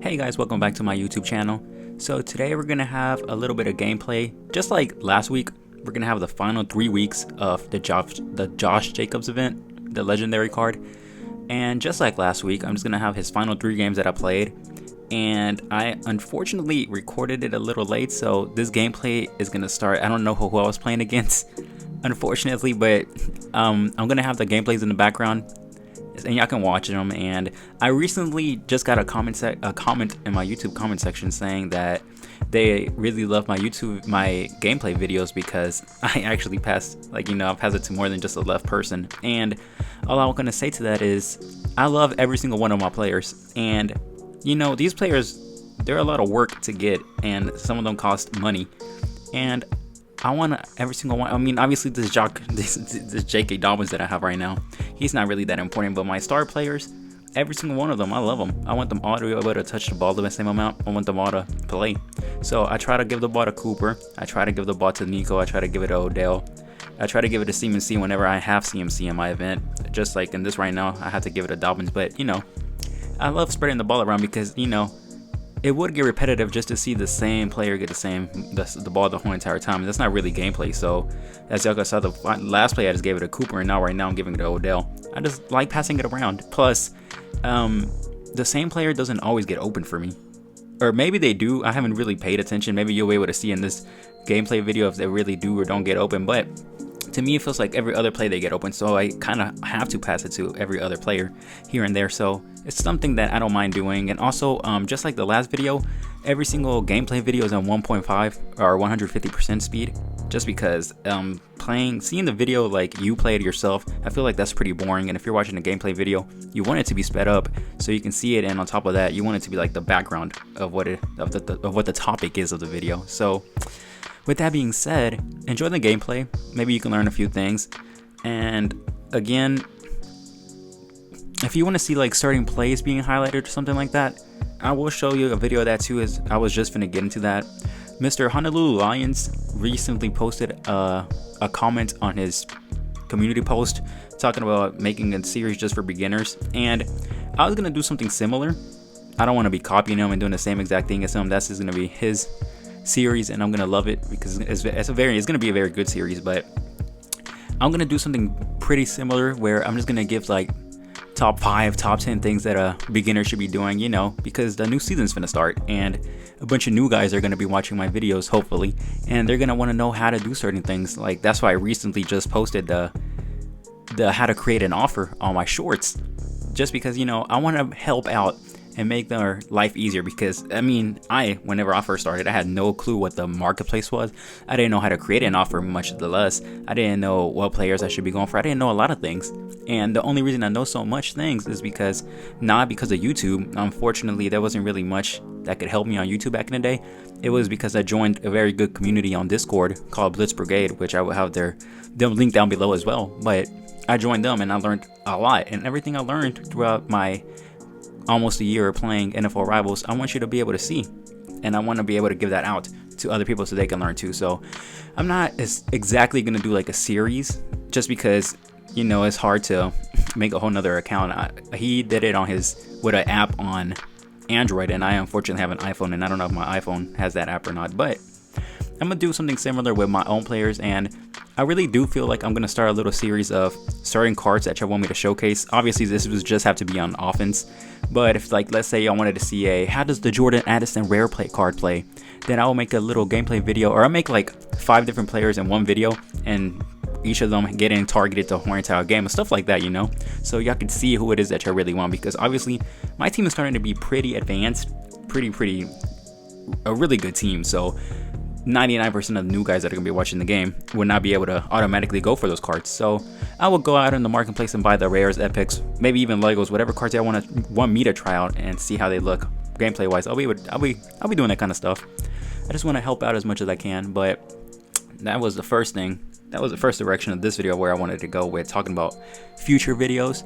Hey guys, welcome back to my YouTube channel. So today we're gonna have a little bit of gameplay. Just like last week, we're gonna have the final 3 weeks of the Josh Jacobs event, the legendary card. And just like last week, I'm just gonna have his final 3 games that I played. And I unfortunately recorded it a little late, so this gameplay is gonna start. I don't know who I was playing against, unfortunately, but I'm gonna have the gameplays in the background, and y'all can watch them. And I recently just got a comment in my YouTube comment section saying that they really love my gameplay videos because I actually passed, I passed it to more than just a left person. And all I'm gonna say to that is I love every single one of my players, and these players, they're a lot of work to get, and some of them cost money, and I want every single one. I mean, obviously this J.K. Dobbins that I have right now, he's not really that important, but my star players, every single one of them, I love them. I want them all to be able to touch the ball the same amount. I want them all to play. So I try to give the ball to Cooper. I try to give the ball to Nico. I try to give it to Odell. I try to give it to CMC whenever I have CMC in my event. Just like in this right now, I have to give it to Dobbins. But, I love spreading the ball around because, it would get repetitive just to see the same player get the ball the whole entire time. And that's not really gameplay. So as y'all saw, the last play I just gave it to Cooper, and right now I'm giving it to Odell. I just like passing it around. Plus, the same player doesn't always get open for me. Or maybe they do. I haven't really paid attention. Maybe you'll be able to see in this gameplay video if they really do or don't get open. But to me, it feels like every other play they get open, so I kind of have to pass it to every other player here and there. So it's something that I don't mind doing. And also, just like the last video, every single gameplay video is on 1.5 or 150% speed, just because seeing the video like you play it yourself, I feel like that's pretty boring. And if you're watching a gameplay video, you want it to be sped up so you can see it, and on top of that, you want it to be like the background of what the topic is of the video. So with that being said, enjoy the gameplay. Maybe you can learn a few things. And again, if you want to see like starting plays being highlighted or something like that, I will show you a video of that too, as I was just finna get into that. Mr. Honolulu Lions recently posted a comment on his community post talking about making a series just for beginners, and I was gonna do something similar. I don't want to be copying him and doing the same exact thing as him. That's just gonna be his series, and I'm gonna love it because it's gonna be a very good series. But I'm gonna do something pretty similar where I'm just gonna give like top 5, top 10 things that a beginner should be doing, because the new season's gonna start and a bunch of new guys are gonna be watching my videos, hopefully, and they're gonna want to know how to do certain things. Like, that's why I recently just posted the how to create an offer on my shorts, just because I want to help out and make their life easier. Because whenever I first started, I had no clue what the marketplace was. I didn't know how to create an offer, much less I didn't know what players I should be going for. I didn't know a lot of things, and the only reason I know so much things is not because of YouTube. Unfortunately, there wasn't really much that could help me on YouTube back in the day. It was because I joined a very good community on Discord called Blitz Brigade, which I will have their link down below as well. But I joined them and I learned a lot, and everything I learned throughout my almost a year of playing NFL Rivals, I want you to be able to see, and I want to be able to give that out to other people so they can learn too. So I'm not exactly going to do like a series, just because it's hard to make a whole nother account. He did it with an app on Android, and I unfortunately have an iPhone, and I don't know if my iPhone has that app or not. But I'm gonna do something similar with my own players, and I really do feel like I'm gonna start a little series of starting cards that y'all want me to showcase. Obviously, this would just have to be on offense, but if, like, let's say y'all wanted to see how does the Jordan Addison rare play card play, then I will make a little gameplay video, or I'll make like 5 different players in one video, and each of them getting targeted the whole entire game and stuff like that, so y'all can see who it is that y'all really want. Because obviously my team is starting to be pretty advanced, a really good team. So 99% of the new guys that are going to be watching the game would not be able to automatically go for those cards. So I will go out in the marketplace and buy the rares, epics, maybe even Legos, whatever cards y'all want me to try out and see how they look gameplay wise. I'll be doing that kind of stuff. I just want to help out as much as I can. But that was the first thing. That was the first direction of this video, where I wanted to go with talking about future videos.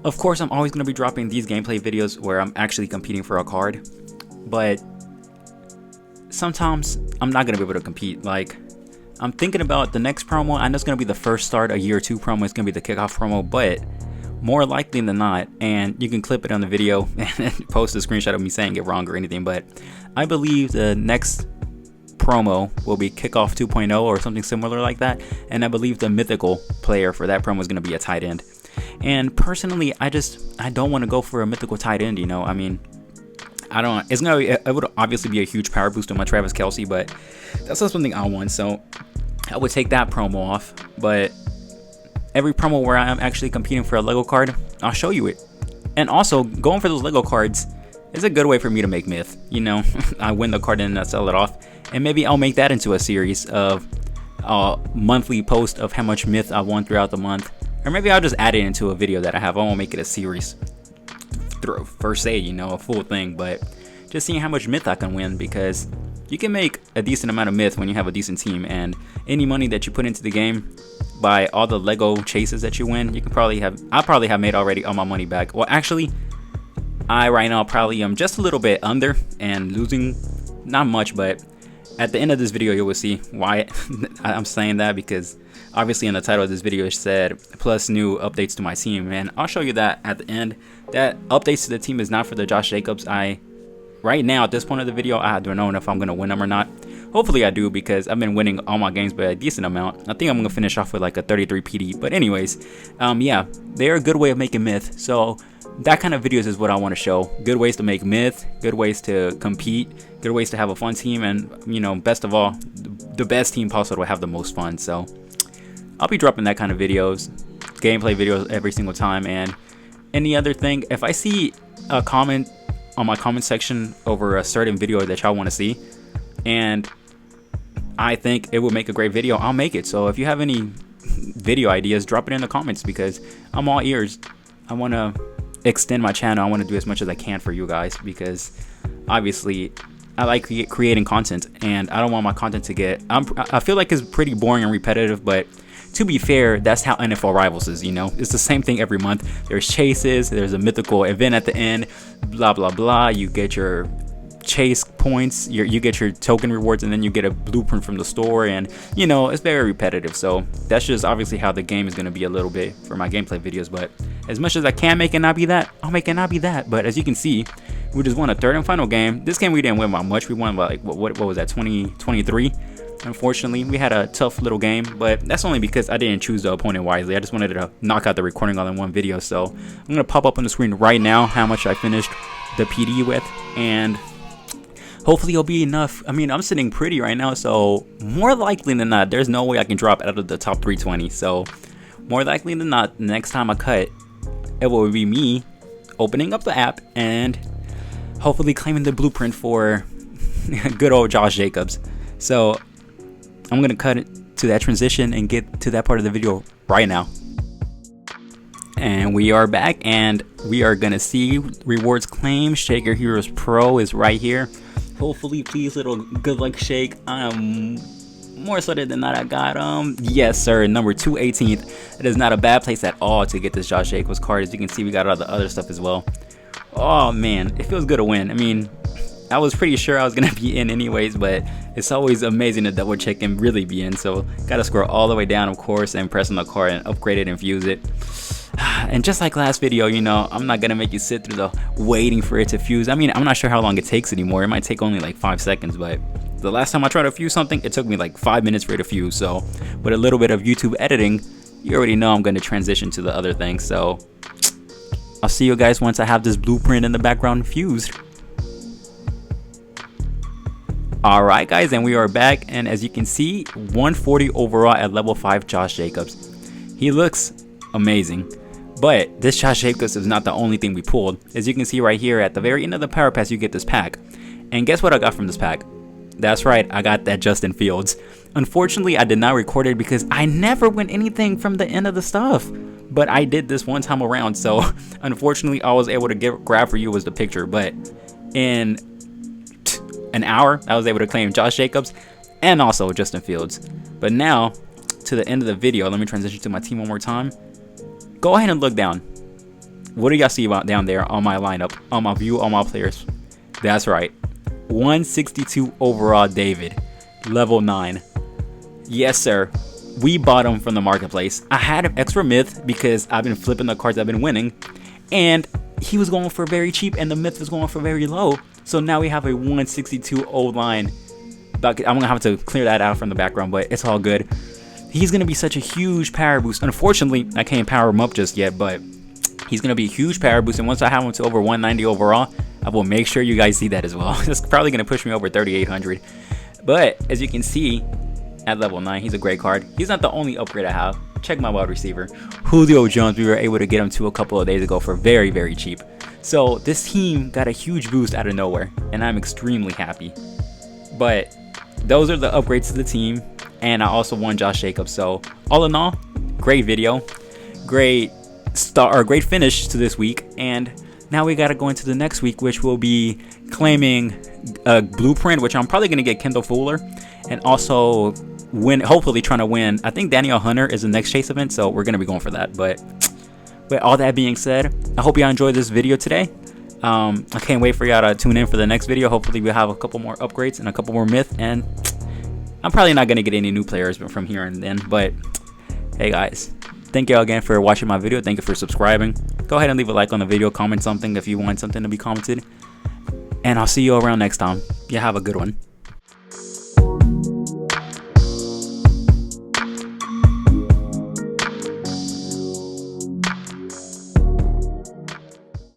Of course, I'm always going to be dropping these gameplay videos where I'm actually competing for a card, but sometimes I'm not going to be able to compete. Like, I'm thinking about the next promo. I know it's going to be the first start, a year 2 promo. It's going to be the kickoff promo, but more likely than not, and you can clip it on the video and post a screenshot of me saying it wrong or anything, but I believe the next promo will be Kickoff 2.0 or something similar like that, and I believe the mythical player for that promo is going to be a tight end. And personally, I don't want to go for a mythical tight end, you know. I mean, it would obviously be a huge power boost on my Travis Kelce, but that's not something I want, so I would take that promo off. But every promo where I'm actually competing for a Lego card, I'll show you it. And also, going for those Lego cards is a good way for me to make myth, you know. I win the card and I sell it off, and maybe I'll make that into a series of monthly post of how much myth I won throughout the month. Or maybe I'll just add it into a video that I have. I won't make it a series per se, you know, a full thing, but just seeing how much myth I can win, because you can make a decent amount of myth when you have a decent team, and any money that you put into the game by all the Lego chases that you win, I probably have made already all my money back. Well, actually, I right now probably am just a little bit under and losing not much, but at the end of this video you will see why I'm saying that, because obviously in the title of this video it said plus new updates to my team, and I'll show you that at the end. That updates to the team is not for the Josh Jacobs. Right now at this point of the video, I don't know if I'm gonna win them or not. Hopefully I do, because I've been winning all my games by a decent amount. I think I'm gonna finish off with like a 33 PD, but anyways, yeah, they're a good way of making myth. So that kind of videos is what I want to show. Good ways to make myth, good ways to compete, good ways to have a fun team, and you know, best of all, the best team possible will have the most fun. So I'll be dropping that kind of videos, gameplay videos every single time. And any other thing, if I see a comment on my comment section over a certain video that y'all want to see, and I think it would make a great video, I'll make it. So if you have any video ideas, drop it in the comments, because I'm all ears. I want to extend my channel. I want to do as much as I can for you guys, because obviously I like creating content, and I don't want my content to get I feel like it's pretty boring and repetitive, but to be fair, that's how NFL Rivals is, you know. It's the same thing every month. There's chases, there's a mythical event at the end, blah blah blah. You get your chase points, you get your token rewards, and then you get a blueprint from the store, and you know, it's very repetitive. So that's just obviously how the game is going to be a little bit for my gameplay videos. But as much as I can make it not be that, I'll make it not be that. But as you can see, we just won a third and final game. This game we didn't win by much. We won by like what was that, 23. Unfortunately, we had a tough little game, but that's only because I didn't choose the opponent wisely. I just wanted to knock out the recording all in one video. So I'm gonna pop up on the screen right now how much I finished the PD with, and hopefully it'll be enough. I mean, I'm sitting pretty right now, so more likely than not, there's no way I can drop out of the top 320. So more likely than not, the next time I cut, it will be me opening up the app and hopefully claiming the blueprint for good old Josh Jacobs. So I'm gonna cut it to that transition and get to that part of the video right now. And we are back, and we are gonna see rewards claim. Shake Your Heroes Pro is right here. Hopefully, please, little good luck shake. I'm more excited than not. I got yes sir, number 218th. It is not a bad place at all to get this Josh Jacobs card. As you can see, we got all the other stuff as well. Oh man, it feels good to win. I mean, I was pretty sure I was gonna be in anyways, but it's always amazing to double check and really be in. So gotta scroll all the way down, of course, and press on the card and upgrade it and fuse it. And just like last video, you know, I'm not gonna make you sit through the waiting for it to fuse. I mean, I'm not sure how long it takes anymore. It might take only like 5 seconds, but the last time I tried to fuse something, it took me like 5 minutes for it to fuse. So with a little bit of YouTube editing, you already know I'm gonna transition to the other thing. So I'll see you guys once I have this blueprint in the background fused. Alright guys, and we are back, and as you can see, 140 overall at level 5 Josh Jacobs. He looks amazing, but this Josh Jacobs is not the only thing we pulled. As you can see right here at the very end of the power pass, you get this pack, and guess what I got from this pack? That's right, I got that Justin Fields. Unfortunately, I did not record it because I never win anything from the end of the stuff, but I did this one time around, so unfortunately I was able to grab for you was the picture. But in an hour, I was able to claim Josh Jacobs and also Justin Fields. But now, to the end of the video, let me transition to my team one more time. Go ahead and look down. What do y'all see about down there on my lineup, on my view, on my players? That's right, 162 overall David, level 9. Yes sir, we bought him from the marketplace. I had an extra myth because I've been flipping the cards I've been winning, and he was going for very cheap and the myth was going for very low. So now we have a 162 O-line. I'm gonna have to clear that out from the background, but it's all good. He's gonna be such a huge power boost. Unfortunately, I can't power him up just yet, but he's gonna be a huge power boost, and once I have him to over 190 overall, I will make sure you guys see that as well. It's probably gonna push me over 3,800. But as you can see, at level 9, he's a great card. He's not the only upgrade I have. Check my wide receiver, Julio Jones. We were able to get him to a couple of days ago for very, very cheap. So this team got a huge boost out of nowhere, and I'm extremely happy. But those are the upgrades to the team, and I also won Josh Jacobs. So all in all, great video, great finish to this week, and now we gotta go into the next week, which will be claiming a blueprint, which I'm probably gonna get Kendall Fuller, and also hopefully trying to win. I think Daniel Hunter is the next chase event, so we're gonna be going for that. But with all that being said, I hope y'all enjoyed this video today. I can't wait for y'all to tune in for the next video. Hopefully we'll have a couple more upgrades and a couple more myth, and I'm probably not gonna get any new players from here and then. But hey guys, thank y'all again for watching my video. Thank you for subscribing. Go ahead and leave a like on the video, comment something if you want something to be commented, and I'll see you around next time. Yeah, have a good one.